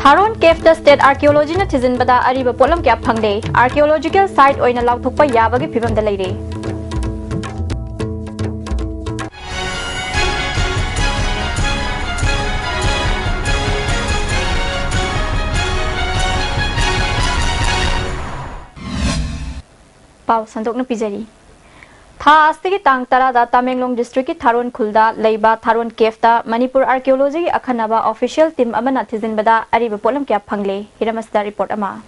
Tharon Cave the State Archaeology na Tizin Bada Ariba Polam Kya Pangde, Archaeological Site Oina Lautukpa Yabagi Pibam the Lady. Pau Sandok na Pizari. Tha astigi tang tarada Tamenglong district ki Tharon Khulda leiba Tharon Cave ta Manipur Archaeology akhanaba official team amana thizin bada ariba polam kya phangle hiramasda report ama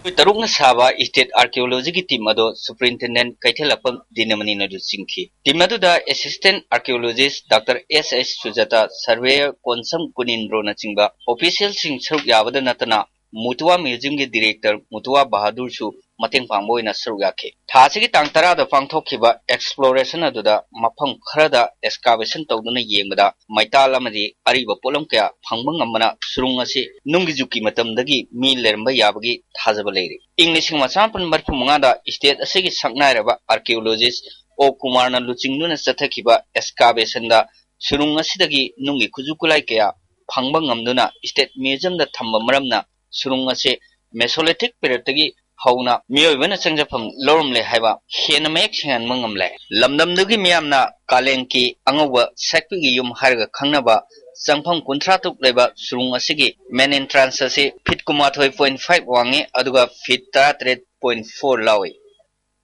Tarukna Saba State Archaeology ki team ado Superintendent Kaithelapam Dinamani na singki team ado da Assistant Archaeologist Dr. S.S. Sujata Surveyor Konsam Kunindro na chingba official sing saruk yabada natana Mutua Museum ki Director Mutua Bahadur Su Mateng Pangboy na saruk yakhe thasigi tang tara da pangthokhiba exploration aduda mafam kharada excavation tawduna yengbada maital amadi ariba polam kya phangbang amana surung asi nunggi juki matamdagi mi leramba yabagi thajaba leire inglising masampan marfumunga da state asigi saknairaba archaeologist o kumarna luchingduna sathakhiba excavation da surung asidagi nunggi kujukulai kya phangbang amduna state museum da thamba maramna surung ase mesolithic period tagi Hauna Miovan Sanjapam Lormle Hava Henamek and Mungamle Lamdamdugi Miamna Kalenki Angova Sakpi Yum Harga Kanaba Sampam Contratuk Leba Surunga Sigi Men in Transase Pit Kumatoi 0.5 Wangi Aduga Fit 3.4 Lawi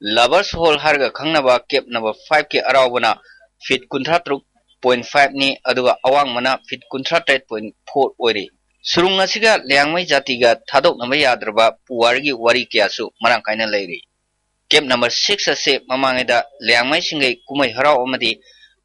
Lovers Hole Harga Kanaba kept number 5 K Arawana Fit Contratuk 0.5 ni Aduga Awang Mana Fit Contract 3.4 Ori Surunga siga Liangmai Jatiga Tadok Namaya Draba Puargi Wari Kiasu Marankaina Lady. Camp number 6 ase Mamangeda Liangmai Singai Kumai Hara Omadi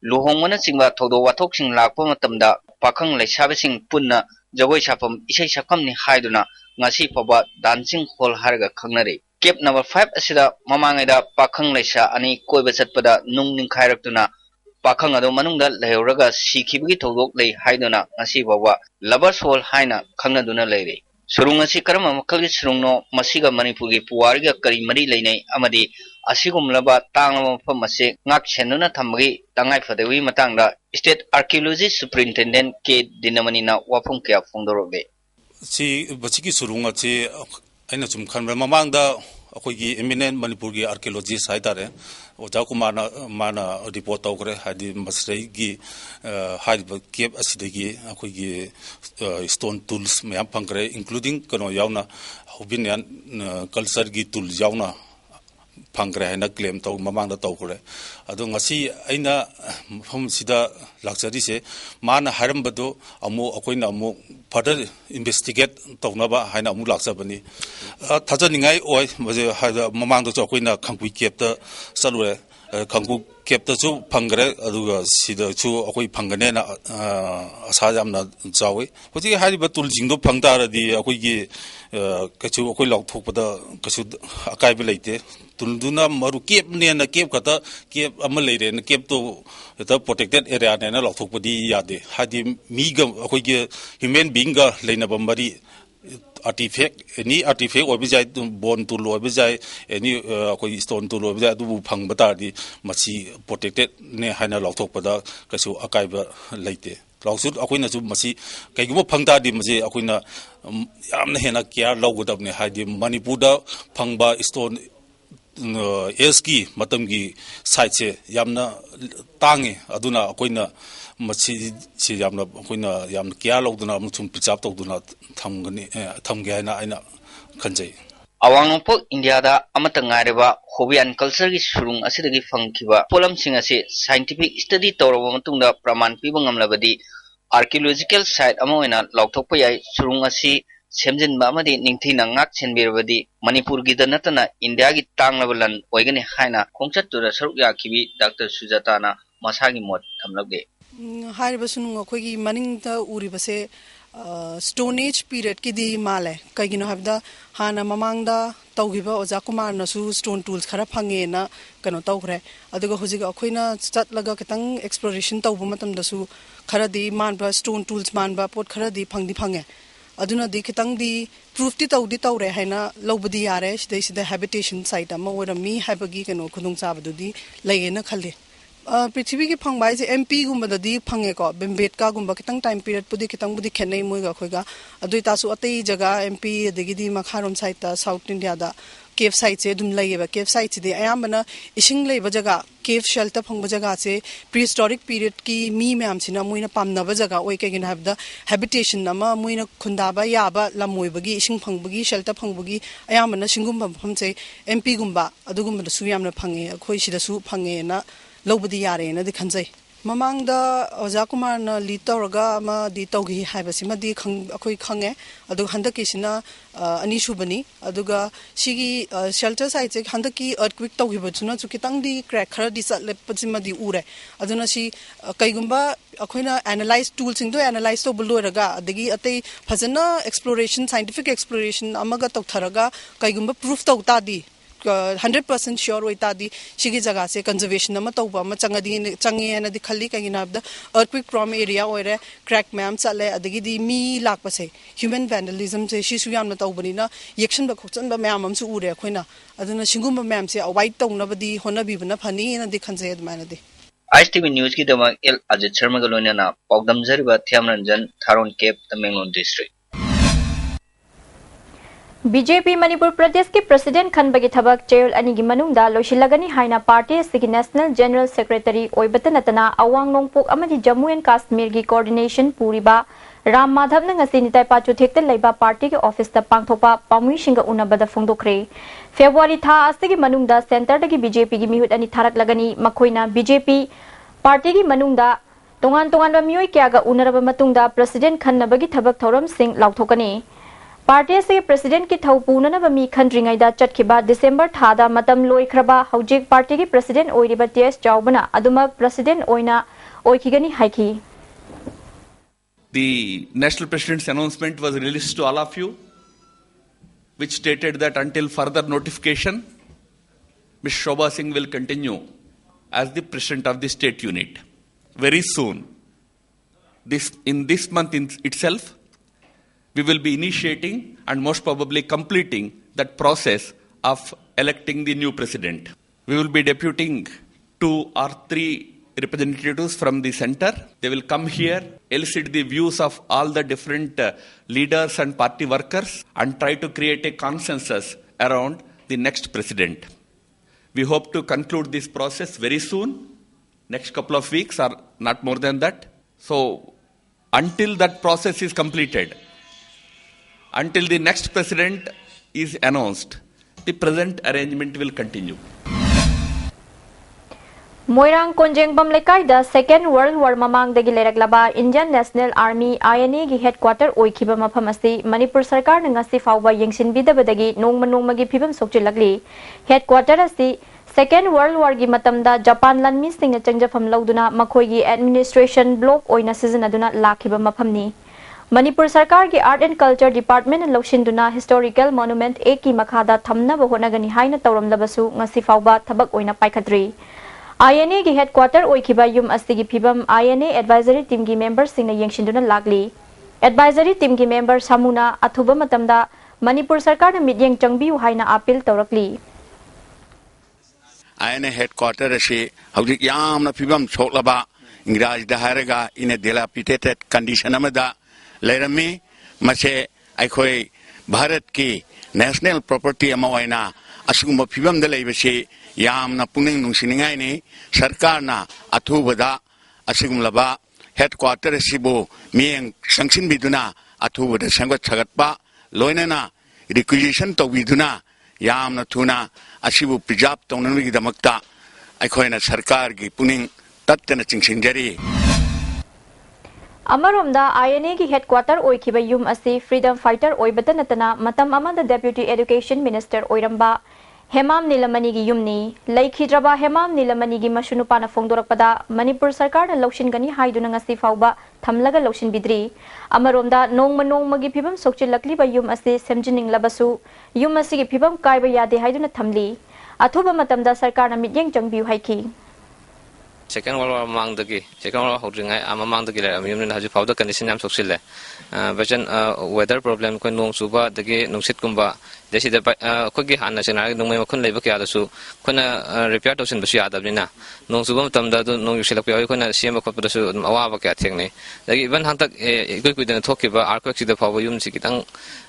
Luhongana Singba Todo Watoxing Lapomatamda Pakang Leshabising Punna Jawai Shapam Isai Shakamni Haiduna Ngasi Paba Dancing Hall Harga Kangnari. Camp number 5 asida Mamangeda Pakang Lesha Ani Koibasat Pada Nung Ninkairatuna Pakang ado manungda leuraga sikibigi todok lei haiduna ngasi bawa lovers hole haina khangnaduna leire surung asi karama makalgi surungno masiga manipuri puwarga kari mari leinai amadi asigumlaba tangama mafam ase ngak chenuna thamgi tangai fadewi matangda state archaeology superintendent K Dinamani na wafung kya phongdorobe si bachiki surunga chi aina chum khanba mamangda akoigi eminent manipuri archaeologist haidare Oja Kumana mana report tawkre hadi masrei gi hadi cave asidagi akoigi stone tools mayam phangre including kano yauna hobinyan culture gi tool yauna phangre haina claim taw mamangda tawkre ado ngasi aina phom sida luxury se mana harambado amu akoina amu further investigate tawnaba haina amu laksabani thajaningai oi maje hada mamangda cho akoina khangpui cave ta salure Kangu kept the two pangre, Aduga, Sida, two Akoi Panganena, Asadamna Zawi. What you had but to Jingo Pangara, the Akoigi Kachu Okolok took the Kasud Akaibilate, Tunduna Maru near the Cape Kata, kept Amalade and kept to the protected area and a lot of Podi Yade. Had the meager Akoigi human being Lena Bombari. Artifact any artifact or beside bone to law beside any stone to law beside do pang batadi masi protected ne hana lok thok pada kasu akaiba leite lawsuit akoina su masi kaigumo phangta di masi akoina yamna hena kya lawgodabne haidi manipurda phangba stone eski matamgi site se yamna tangi aduna akoina Machi Yamna Kuna Yam Kialo Duna Mutum Pichap Duna Tamgana Aina Kanjay. Awangpo India da Amatangareva Hobian culture is Surung Asidagi Funkiva Polam Singase scientific study Toromatunda Praman Pibangam Labadi archaeological site Amoina Lautopaya Surungasi Semjin Bamadi Nintina Ngak Senbirvadi Manipur Gidanatana India Gitang Lavalan Oigani Haina Kongchat to the Surya Kibi Dr. Sujatana Masagi Mot Tamlage. Haribasunu Kogi Maninta Uribase Stone Age period Kidi Male, Kagino have the Hana Mamangda, Taugiba, Ozakumar Nasu, stone tools, Karapangena, Kanotokre, Adago Huziga Quina, Stat Lagakatang exploration Taubumatam Dasu, Karadi, Manba, stone tools, Manba, Port Karadi, Pangdi Pange. Aduna di kitang di proof di taure haina lobadi aresh they the habitation site ama or me habagi kano kudung sabadu di layena khale पृथ्वी की फंग बाइसे MP गुम्बददी fungi को बेम्बेटका गुम्बा कितंग time period पुदी कितंग बुदी खेनै मोइगा खोइगा अदुइ तासु अतै जगह MP अदगिदी मखारोम side ता south India दा केव side से दुम लैयेबा केव साइड से अयामबना इसिंग लैबा जगह केव शेल्टर फंग जगह से प्रीहिस्टोरिक पीरियड की मी मैम सिना मोइना पामनाबा जगह ओइ केगिन हाबदा हैबिटेशन अमा मोइना खुंदाबा याबा लमोइबगी इसिंग फंगबगी शेल्टर फंगबगी अयामबना सिंगुम्बा मफमसे एमपी गुम्बा अदुगुम्बदा सु यामना फंगे अखोइ सिदासु फंगे ना लौबदी यारे ना दि खंजै ममांगदा ओजा कुमार ना लीड तौरगा मा दि तौगी हाइबसिमा दि अखोइ खंगे अदु हंदकिसिना अनिसुबनी अदुगा सिगी शेल्टर साइड से हंदकी अर्थक्वेक तौगिबचुना चुकितंग दि क्रैक खरा दि चटलेपजिमा दि उरे अदुना सि कैगुम्बा अखोइना एनालाइज टूल सिंग दो एनालाइज तो बुलोरगा अदगी अतै फजना एक्सप्लोरेशन साइंटिफिक एक्सप्लोरेशन अमगा तौथरगा कैगुम्बा प्रूफ तौतादी 100% श्योर होता दी सिगी जगह से कंजर्वेशन अमा तौबा अमा चंगे ना दि खल्ली कहीं ना अबदा अर्थक्वेक प्रॉम एरिया ओरे क्रैक मैम चले अदगी दी मी लाकपा से ह्यूमन वैंडलिज्म से शिशु यामना तौबनीना येक्शन बखोचन बा मैम हमसु उरे अखोइना अदुना सिंगुम मैम से अवाइड तौनबदी होनबीबना फनी ना दि खंजे अदमाना दि ISTV न्यूज की दमा एल अजित शर्मा गलोनिया पौगदमजरिबा थ्यामरंजन थारोन केप तमेंगलों डिस्ट्रिक्ट बीजेपी मणिपुर प्रदेश के प्रेसिडेंट खनबगी थबक चेयल अनिगी मनुंगदा लोशिलगनी हाइना पार्टी सिगी नेशनल जनरल सेक्रेटरी ओइबत नतना अवांग नोंगपोक अमदि जम्मू एंड कश्मीर की कोऑर्डिनेशन पूरीबा राम माधव नंगसी निताई पाचु थेक्ते लेबा पार्टी के ऑफिस ता पांगथोपा पामुइसिंग उनबदा फोंदोखरे फेब्रुआरी था आस्तिगी मनुंगदा सेंटर दगी बीजेपी की मिहुत अनि थारक लगनी मखोइना बीजेपी पार्टी की मनुंगदा तोंगान तोंगान मियोय क्यागा उनरबा मतुंगदा प्रेसिडेंट खनबगी थबक थौरम सिंह लाउथोकनी पार्टी से प्रेसिडेंट की थौ पुननब मी खंड्रिंगैदा चटखिबा डिसेंबर थादा मतम लोइख्रबा हौजिक पार्टी की प्रेसिडेंट ओइरिबा टीएस चाउबना अदुमक प्रेसिडेंट ओइना ओइखिगनी हाइखी The national president's announcement was released to all of you, which stated that until further notification, Ms. Shobha Singh will continue as the president of the state unit. Very soon, in this month itself, we will be initiating and most probably completing that process of electing the new president. We will be deputing 2 or 3 representatives from the center. They will come here, elicit the views of all the different leaders and party workers and try to create a consensus around the next president. We hope to conclude this process very soon, next couple of weeks or not more than that. So until that process is completed, until the next president is announced, the present arrangement will continue. Moirang Konjengbam लेकाइदा second world war ममांगदगी लेरकलाबा Indian national army I N A की headquarter ओइखिबा मफम असि मणिपुर सरकार न ngasi फाउबा यंगसिनबिदबदगी नोंगमनोंगमगी फिबम सोकचिलगली हेडक्वार्टर असि सेकेंड वर्ल्ड वार की मतमदा जापान लनमी सिंग चंगजफम लौदुना मखोइगी एडमिनिस्ट्रेशन ब्लॉक ओइना सिजनदुना लाखिबा मफमनी मणिपुर सरकार की आर्ट एंड कल्चर डिपार्टमेंट लौशिंदुना हिस्टोरिकल मोनुमेंट ए की मखादा थमनब होनगनी हाइना तौरमलबसु ngasi फाउबा थबक ओइना पाइखद्री आईएनए की हेडक्वार्टर ओइखिबा युम अस्तिगी फिबम आईएनए एडवाइजरी टीम की मेंबर्स सिंगना यंगशिंदुना लागली एडवाइजरी टीम की मेंबर सामुना अथुबा मतमदा मणिपुर सरकार न मिडियंग चंगबियु हाइना अपील तौरकली आईएनए हेडक्वार्टर असे हौजिक यामना फिबम सोकलबा इंग्राज दा हारगा इन डिलापिटेटेड कंडीशन अमदा लेरमी मसे अखोय भारत की नेशनल प्रॉपर्टी अमा ओइना असुगुम फिबम दा लेबसे यामना पुनिंग नुसिनिंगाइनी सरकारना अथुबदा असुगुमलबा हेडक्वार्टर सिबो मियंग संसिनबिदुना अथुबदा संगत छगतपा लोइनना रिक्विजिशन तौबिदुना यामना थुना असिबु प्रिजर्व तौननुगिदमक्ता अखोयना सरकार की पुनिंग तत्तना चिंगसिंजरी अमरोमदा आईएनए की हेडक्वार्टर ओइखिबा युम असि फ्रीडम फाइटर ओइबत नतना मतम अमदा डेप्यूटी एजुकेशन मिनिस्टर ओइरंबा हेमाम नीलमणि की युमनी लैखिद्रबा हेमाम नीलमणि की मशुनुपाना फोंदोरकपदा मणिपुर सरकार लौशिनगनी हाइदुना ngasi फाउबा थमलगा लौशिनबिद्री अमरोमदा नोंगमनोंगमगी फिबम सोकचिलकलिबा युम असि सेमजिनिंगलबसु युम असि की फिबम कायबा यादे हाइदुना थमली अथुबा मतमदा सरकार मिटयेंग चंगबियु हाइखी Second World War mangdagi Second World War hodringai amamangdagi la yumna haju fawda condition yam soksile bajan weather problem ko nong suba dagi nungsit kumba desi da ko gi hanna sena nungmai makhun leiba kya da su kona repair tosin basu adabnina nong suba matamda do nong yusila ko kona sema ko da su awa ba kya thengni dagi ban hantak ikoi kuidan thokiba earthquake sida fawba yum si kitang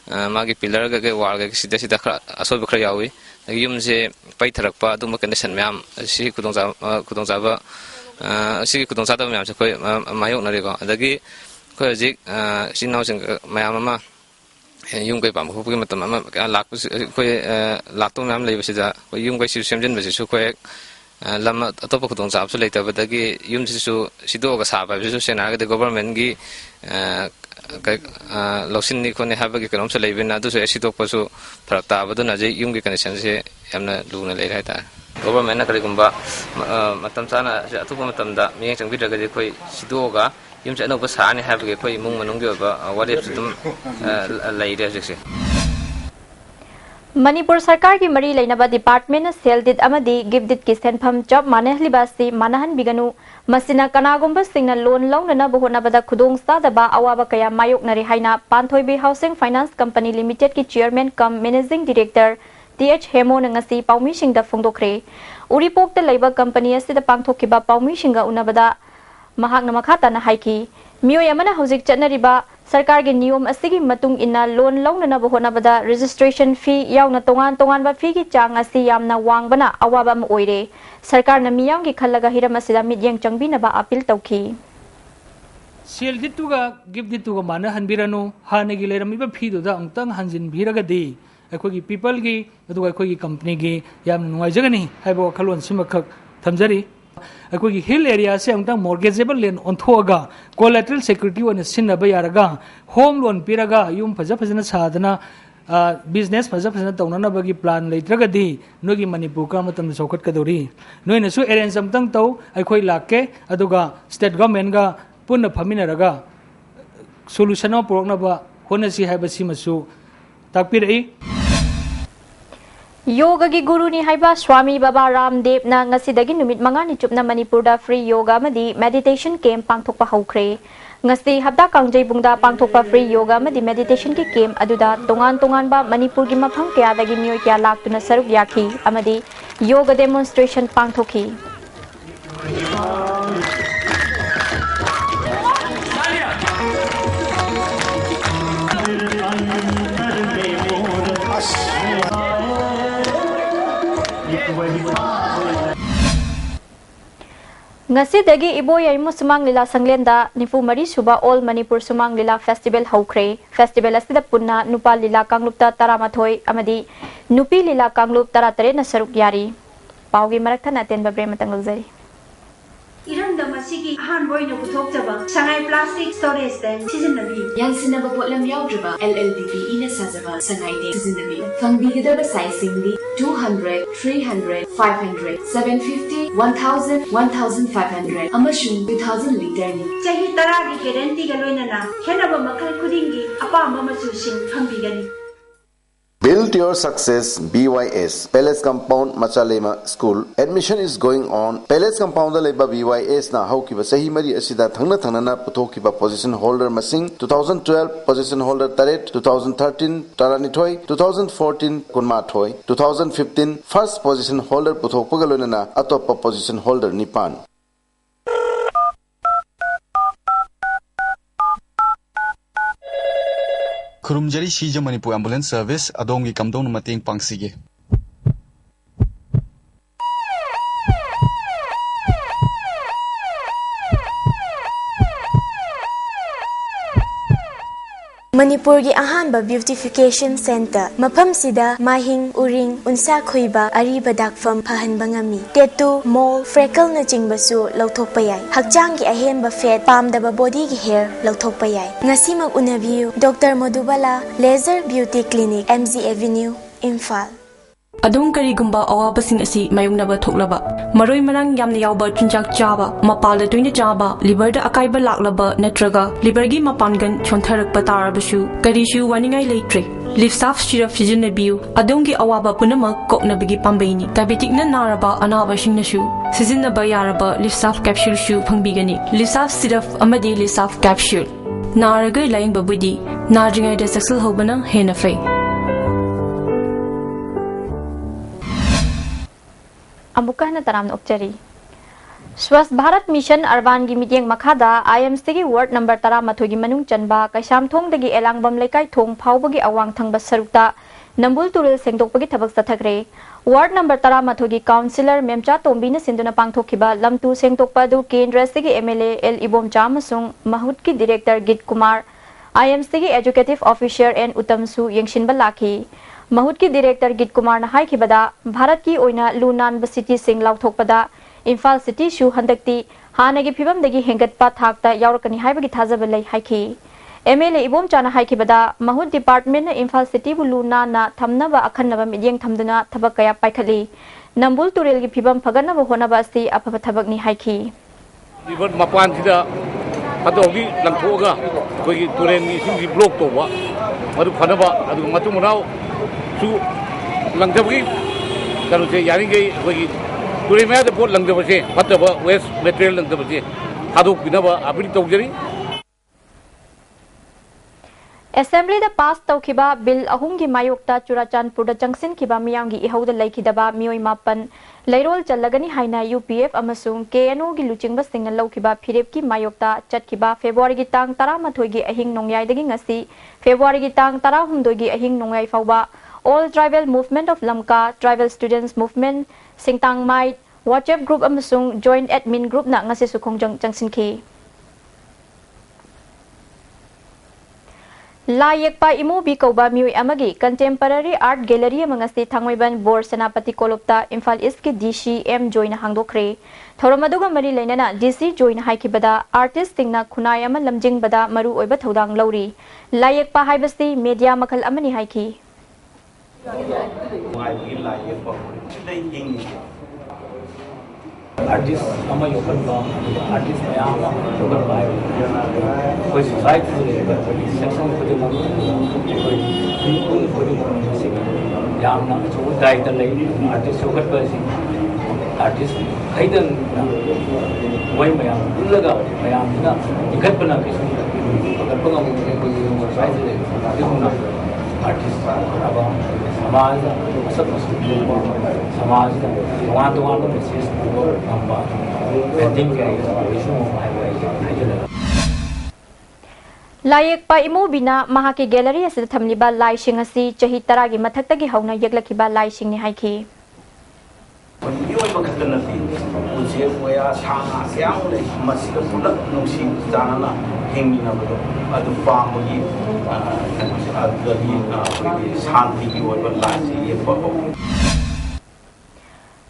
magi pillar ga ge wall ga sida sida asol bakra yawi yum se pai tharakpa dum condition myam si kudong jaba si kudong sa da myam se koi mayok na ri ko adagi ko jik sinau sing mayam ma yung kai pam ko pu matam ma lak koi lakto myam lei basi da ko yung kai si semjen basi su koi lam atop kudong sa su lei ta badagi yum si su sido ga sa ba su sena ga government gi lawsin ni khone haba gi kanom se lei bin adu se sido ko su prakta badu na je yung gi condition se yamna luna lei ra ta government na kari kumba matam sana atupa matam da mi chang bidra ga koi sido ga yum se no ba sa ni haba gi koi mung manung gi ba wale dum lei re se Manipur Sarkar ki mari lainaba department na sel dit amadi give dit ki senpham job manahli basi manahan biganu masina kanagumba singna loan long na bohona bada khudong sa da ba awaba kaya mayok na rihaina Panthoibi Housing Finance Company Limited ki chairman cum managing director TH Hemo na ngasi paumi singda phongdokre uripok ta leiba company asida pangthokiba paumi singa unabada mahak na makhata na haiki miyo yamana hojik chatnariba Sarkar ge niyom asigi matung ina loan long na bohona bada registration fee yauna tongan ba fee ki chang asi yamna wangbana awaba ma oire Sarkar na miyam ki khallaga hiram asida midyang changbi na ba appeal tawki sel dituga give dituga mana hanbirano hanegi leramiba fee do da angtang hanjin bhiraga de akhoi people gi aduga akhoi company gi yam nuai jagani haibo khalon simakhak thamjari अकोगी hill area से अंगता mortgageable land ऑनथोगा collateral security वन सिनबा यारगा home loan पिरगा युम फजा फजना सादना बिजनेस फजा फजना तौननबगी प्लान लेत्रगदी नोगी मणिपुर का मतम चौखट कदोरी नोइनसु अरेंज समतंग तौ अखोई लाके अदुगा स्टेट गवर्नमेंट गा पुन्ना फमिनरगा सोल्यूशन ऑफ प्रोग्राम होनसी हाइबसी मसु ताकपिरई Yoga gi guru ni haiba Swami Baba Ramdev na ngasidagi numit manga ni chupna Manipur da free yoga madi meditation camp pangthokpa haukhre ngasi habda kangjai bungda pangthokpa free yoga madi meditation ki camp aduda tongan ba Manipur gi mapham kya dagi mioi kya laktuna saruk yakhi amadi yoga demonstration pangthokhi ngasi dagi iboy ay mo sumang lila sanglenda nifu mari suba all Manipur sumang lila festival haukhre festival asida punna nupa lila kanglupta taramathoi amadi nupi lila kanglup taratare na saruk yari paugi marakta naten ba brema tanglujari Iranda masigi han boy no puthokjaba sangai plastic storage tank sizinnabi yansinaba potlam yaudriba LLDB ina sajaba sangai de sizinnabi fangbigidaba sizing di 200 300 500 750 1000 1500 amashun 2000 liter ni chahi taragi guarantee ga loinana khenaba makhal khudingi apamba machu sing fangbigani Build your success BYS Palace Compound Machalema School admission is going on Palace Compound leba BYS na haukiba sahi mari asida thangna na puthokiba position holder masing 2012 position holder taret 2013 tarani thoi 2014 kunma thoi 2015 first position holder puthokpaga loina atoppa position holder nipan Kurumjari Shija Manipur Ambulance Service adongi kamdong mating pangsige. Manipur gi ahanba beautification center mafam sida mahing uring unsa khoiba ariba dakfam phahan bangami tattoo mole freckle na chingbasu lauthokpa yai hakchang gi ahenba fat pamdaba body gi hair lauthokpa yai ngasimak unabiu Dr. Madhubala Laser Beauty Clinic MZ Avenue Imphal Adong karigumba awabasing asi mayungnaba thoklaba maroi marang yamna yawba chunjak chaba mapalda toina chaba liver da akaiba laklaba natraga liver gi mapangan chontharakpa tarabasu karishu waningai leitre lifsaf syrup sijinabiu adongi awaba punama koknabigi pambaini diabetic na naraba anaba singnasu sizinaba yaraba lifsaf capsule shu phangbigani lifsaf syrup amadi lifsaf capsule naraga laingba budi narjingai da saksal hobana hena fei Amuka na taram okchari. Swasth Bharat Mission Arban gi meeting makhada IMC gi ward number 13 gi manung chanba kaisam thong dagi elangbam lekai thong phawbagi awang thangba sarukta nambul turil sengdokpagi thabak sathakre ward number 13 gi councillor Memcha Tombi na sinduna pangthokiba lamtu sengdokpa du kendra sigi MLA L Ibom Chamasung Mahut ki director Git Kumar IMC gi executive officer and Utamsu yengshinba lakhi Mahut ki director Git Kumar na haikibada Bharat ki oina lunan city sing lauthokpada Imphal city shu handakti hanagi phibam dagi hengatpa thakta yaurakani haibagi thajaba lai haiki MLA Ibom Chana haikibada Mahut department na Imphal city bu luna na thamnaba akhanaba midyeng thamduna thabak kaya paikhali Nambul turel gi phibam phaganaba honaba asti apaba thabak ni haiki Ibon mapan sida adogi langthoga koi turen ni sing gi block to wa madu phanaba adu matu munau su langthabgi kanu se yaringai koi turen me da pot langthabse phataba waste material langthabse hadok binaba abri tawjari Assembly da pass tawkiba bill ahum gi mayokta Churachandpur da jangsin kiba miyam gi ihauda laikidaba mioi mapan lairol challagani haina UPF amasung KNO gi luchingba singna laukiba phirep ki mayokta chatkiba February gi tang 13 gi ahing nongyai dagi ngasi February gi tang 16 gi ahing nongyai fawba All Tribal Movement of Lamka Tribal Students Movement Singtang Mai WhatsApp group amasung joint admin group na ngasi sukhongjang jangsinki La yekpa imu bi kauba miui amagi contemporary art gallery amangasi thangmoiban bor senapati kolopta Imphal East ki DC M join hangdokre thoromaduga mari leinana DC join haikibada artist tingna khunai ama lamjing bada maru oiba thodang lauri la yekpa haibasi media makhal amani haiki artist ama yokan ba artist maya ama yokan ba koi society de section ko de ma koi people ko de se yamna so dai ta lai artist yokan ba si artist haidan wai maya ullaga maya na ikat bana ke agar pa ngam ko society de na artist aba समाज सब समाज वहाँ तो वहाँ message painting लायक pa imu bina mahaki gallery asida thamliba lai sing asi chahi tara gi mathak tagi hauna yaklakiba lai sing ni haiki Yoi bakatana ti uje moya sana siang le masih pulak nungsi janana hengina bedo adu family adu di shanti ki oi balasi ye paho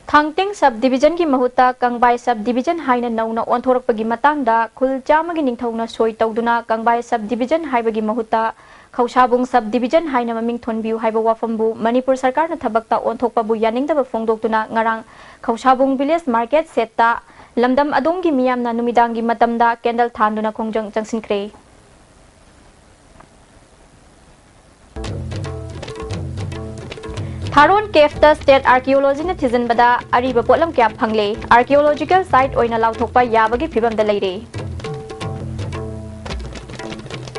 Thangting subdivision ki mahuta Kangbai subdivision haina nauna onthorakpagi matangda khulchamagi ningthauna soi tawduna Kangbai subdivision haibagi mahuta Khausabung subdivision haina maming thonbiu haiba wafambu Manipur sarkar na thabakta onthokpa bu yaningdaba phongdoktuna ngarang Khausabung village market setta lamdam adonggi miyamna numidangi matamda candle thanduna khongjang changsinkre Tharon Kefta State Archaeology na thizinbada ariba potlam kya phangle archaeological site oina lauthokpa yabagi phibam da leire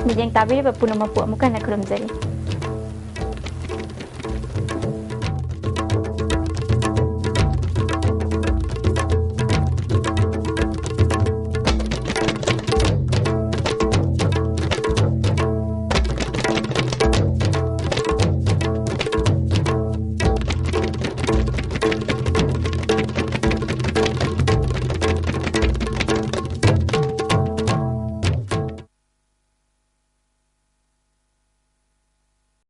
Mijeng tabiri ba punama pu amuka na khuramjari